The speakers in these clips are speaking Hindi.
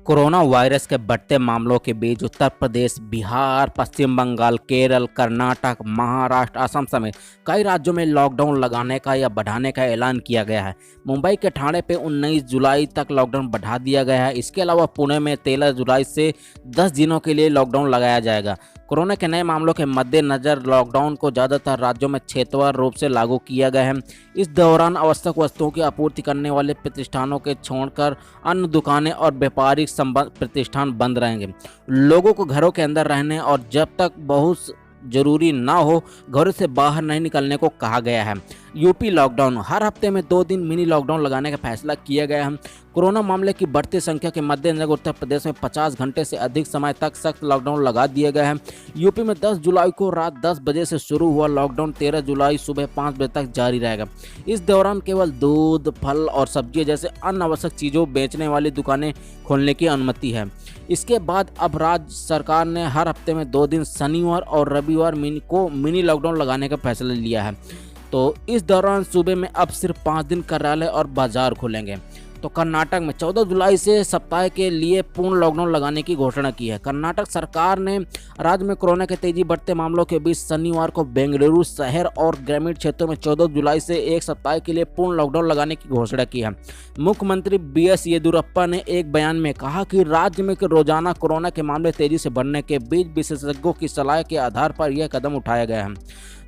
कोरोना वायरस के बढ़ते मामलों के बीच उत्तर प्रदेश, बिहार, पश्चिम बंगाल, केरल, कर्नाटक, महाराष्ट्र, असम समेत कई राज्यों में लॉकडाउन लगाने का या बढ़ाने का ऐलान किया गया है। मुंबई के ठाणे पे 19 जुलाई तक लॉकडाउन बढ़ा दिया गया है। इसके अलावा पुणे में 13 जुलाई से 10 दिनों के लिए लॉकडाउन लगाया जाएगा। कोरोना के नए मामलों के मद्देनजर लॉकडाउन को ज़्यादातर राज्यों में क्षेत्रवार रूप से लागू किया गया है। इस दौरान आवश्यक वस्तुओं की आपूर्ति करने वाले प्रतिष्ठानों के छोड़कर अन्य दुकानें और व्यापारिक प्रतिष्ठान बंद रहेंगे। लोगों को घरों के अंदर रहने और जब तक बहुत जरूरी ना हो घरों से बाहर नहीं निकलने को कहा गया है। यूपी लॉकडाउन, हर हफ्ते में 2 दिन मिनी लॉकडाउन लगाने का फैसला किया गया है। कोरोना मामले की बढ़ती संख्या के मद्देनजर उत्तर प्रदेश में 50 घंटे से अधिक समय तक सख्त लॉकडाउन लगा दिया गया है। यूपी में 10 जुलाई को रात 10 बजे से शुरू हुआ लॉकडाउन 13 जुलाई सुबह 5 बजे तक जारी रहेगा। इस दौरान केवल दूध, फल और सब्जी जैसे अन्य आवश्यक चीज़ों बेचने वाली दुकानें खोलने की अनुमति है। इसके बाद अब राज्य सरकार ने हर हफ्ते में 2 दिन शनिवार और रविवार मिनी लॉकडाउन लगाने का फैसला लिया है। तो इस दौरान सूबे में अब सिर्फ 5 दिन कार्यालय और बाजार खुलेंगे। तो कर्नाटक में 14 जुलाई से सप्ताह के लिए पूर्ण लॉकडाउन लगाने की घोषणा की है। कर्नाटक सरकार ने राज्य में कोरोना के तेजी बढ़ते मामलों के बीच शनिवार को बेंगलुरु शहर और ग्रामीण क्षेत्रों में 14 जुलाई से एक सप्ताह के लिए पूर्ण लॉकडाउन लगाने की घोषणा की है। मुख्यमंत्री बीएस येदियुरप्पा ने एक बयान में कहा कि राज्य में रोजाना कोरोना के मामले तेजी से बढ़ने के बीच विशेषज्ञों की सलाह के आधार पर यह कदम उठाया गया है।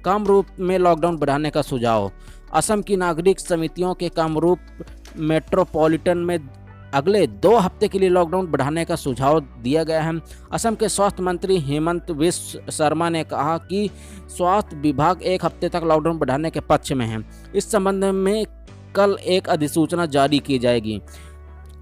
कामरूप में लॉकडाउन बढ़ाने का सुझाव। असम की नागरिक समितियों के कामरूप मेट्रोपॉलिटन में अगले 2 हफ्ते के लिए लॉकडाउन बढ़ाने का सुझाव दिया गया है। असम के स्वास्थ्य मंत्री हेमंत बिस्व शर्मा ने कहा कि स्वास्थ्य विभाग 1 हफ्ते तक लॉकडाउन बढ़ाने के पक्ष में है। इस संबंध में कल एक अधिसूचना जारी की जाएगी।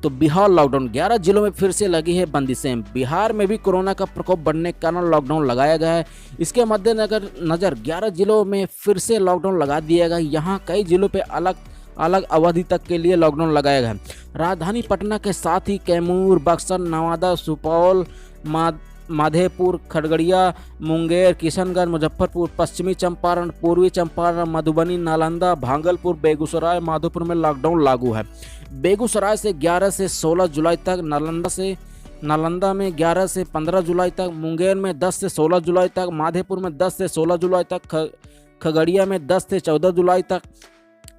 तो बिहार लॉकडाउन, 11 जिलों में फिर से लगी है बंदिशें। बिहार में भी कोरोना का प्रकोप बढ़ने के कारण लॉकडाउन लगाया गया है। इसके मद्देनजर 11 जिलों में फिर से लॉकडाउन लगा दिया गया। यहाँ कई जिलों पे अलग अलग अवधि तक के लिए लॉकडाउन लगाया गया है। राजधानी पटना के साथ ही कैमूर, बक्सर, नवादा, सुपौल, माधेपुर, खगड़िया, मुंगेर, किशनगंज, मुजफ्फरपुर, पश्चिमी चंपारण, पूर्वी चंपारण, मधुबनी, नालंदा, भागलपुर, बेगूसराय, माधोपुर में लॉकडाउन लागू है। बेगूसराय से 11 से 16 जुलाई तक, नालंदा में 11 से 15 जुलाई तक, मुंगेर में 10 से 16 जुलाई तक, माधेपुर में 10 से 16 जुलाई तक, खगड़िया में 10 से 14 जुलाई तक,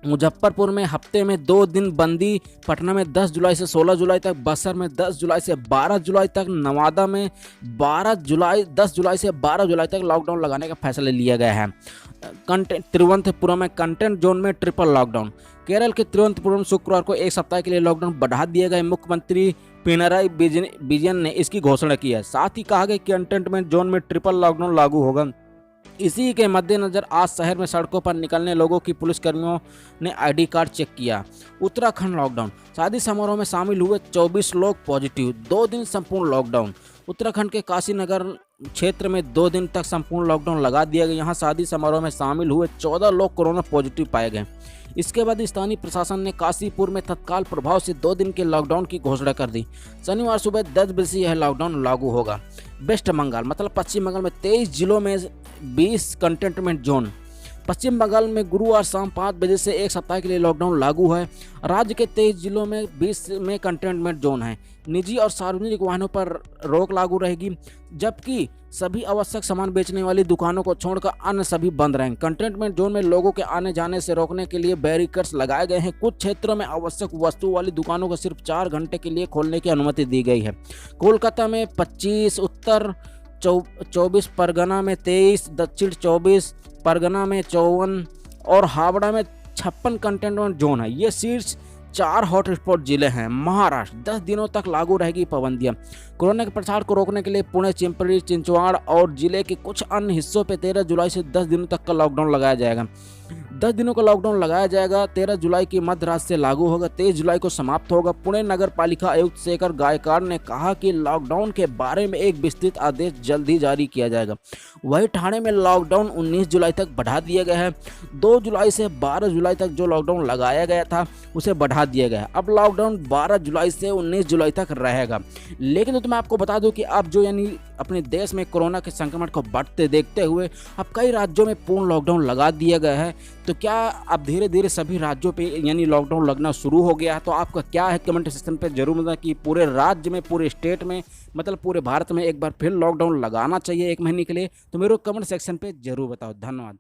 मुजफ्फरपुर में हफ्ते में 2 दिन बंदी, पटना में 10 जुलाई से 16 जुलाई तक, बक्सर में 10 जुलाई से 12 जुलाई तक, नवादा में 10 जुलाई से 12 जुलाई तक लॉकडाउन लगाने का फैसला लिया गया है। तिरुवनंतपुरम में कंटेंट जोन में ट्रिपल लॉकडाउन। केरल के तिरुवनंतपुरम शुक्रवार को एक सप्ताह के लिए लॉकडाउन बढ़ा दिया गया। मुख्यमंत्री पिनराई विजयन ने इसकी घोषणा की है। साथ ही कहा गया कि कंटेनमेंट जोन में ट्रिपल लॉकडाउन लागू होगा। इसी के मद्देनजर आज शहर में सड़कों पर निकलने लोगों की पुलिसकर्मियों ने आईडी कार्ड चेक किया। उत्तराखंड लॉकडाउन, शादी समारोह में शामिल हुए 24 लोग पॉजिटिव, 2 दिन संपूर्ण लॉकडाउन। उत्तराखंड के काशीनगर क्षेत्र में 2 दिन तक संपूर्ण लॉकडाउन लगा दिया गया। यहाँ शादी समारोह में शामिल हुए 14 लोग कोरोना पॉजिटिव पाए गए। इसके बाद स्थानीय प्रशासन ने काशीपुर में तत्काल प्रभाव से 2 दिन के लॉकडाउन की घोषणा कर दी। शनिवार सुबह 10 बजे से यह लॉकडाउन लागू होगा। वेस्ट बंगाल मतलब पश्चिम बंगाल में 23 जिलों में 20 कंटेनमेंट जोन। पश्चिम बंगाल में गुरुवार शाम 5 बजे से एक सप्ताह के लिए लॉकडाउन लागू है। राज्य के 23 जिलों में 20 में कंटेनमेंट जोन है। निजी और सार्वजनिक वाहनों पर रोक लागू रहेगी, जबकि सभी आवश्यक सामान बेचने वाली दुकानों को छोड़कर अन्य सभी बंद रहेंगे। कंटेनमेंट जोन में लोगों के आने जाने से रोकने के लिए बैरिकेड्स लगाए गए हैं। कुछ क्षेत्रों में आवश्यक वस्तु वाली दुकानों को सिर्फ 4 घंटे के लिए खोलने की अनुमति दी गई है। कोलकाता में 25, उत्तर 24 परगना में 23, दक्षिण 24 परगना में 54 और हावड़ा में 56 कंटेनमेंट जोन है। ये शीर्ष 4 हॉटस्पॉट जिले हैं। महाराष्ट्र 10 दिनों तक लागू रहेगी पाबंदियां। कोरोना के प्रसार को रोकने के लिए पुणे, चिंपरी, चिंचवाड़ और जिले के कुछ अन्य हिस्सों पे 13 जुलाई से 10 दिनों तक का लॉकडाउन लगाया जाएगा। 10 दिनों का लॉकडाउन लगाया जाएगा। 13 जुलाई की मध्य रात से लागू होगा, 23 जुलाई को समाप्त होगा। पुणे नगर पालिका आयुक्त शेखर गायकवाड़ ने कहा कि लॉकडाउन के बारे में एक विस्तृत आदेश जल्द ही जारी किया जाएगा। वहीं ठाणे में लॉकडाउन 19 जुलाई तक बढ़ा दिया गया है। 2 जुलाई से 12 जुलाई तक जो लॉकडाउन लगाया गया था उसे बढ़ा दिया गया है। अब लॉकडाउन 12 जुलाई से 19 जुलाई तक रहेगा। लेकिन तो मैं आपको बता दूं कि अब जो यानी अपने देश में कोरोना के संक्रमण को बढ़ते देखते हुए अब कई राज्यों में पूर्ण लॉकडाउन लगा दिया गया है। तो क्या अब धीरे धीरे सभी राज्यों पे यानी लॉकडाउन लगना शुरू हो गया है? तो आपका क्या है कमेंट सेक्शन पे जरूर बताएं कि पूरे राज्य में, पूरे स्टेट में, मतलब पूरे भारत में एक बार फिर लॉकडाउन लगाना चाहिए 1 महीने के लिए। तो मेरे को कमेंट सेक्शन पे जरूर बताओ। धन्यवाद।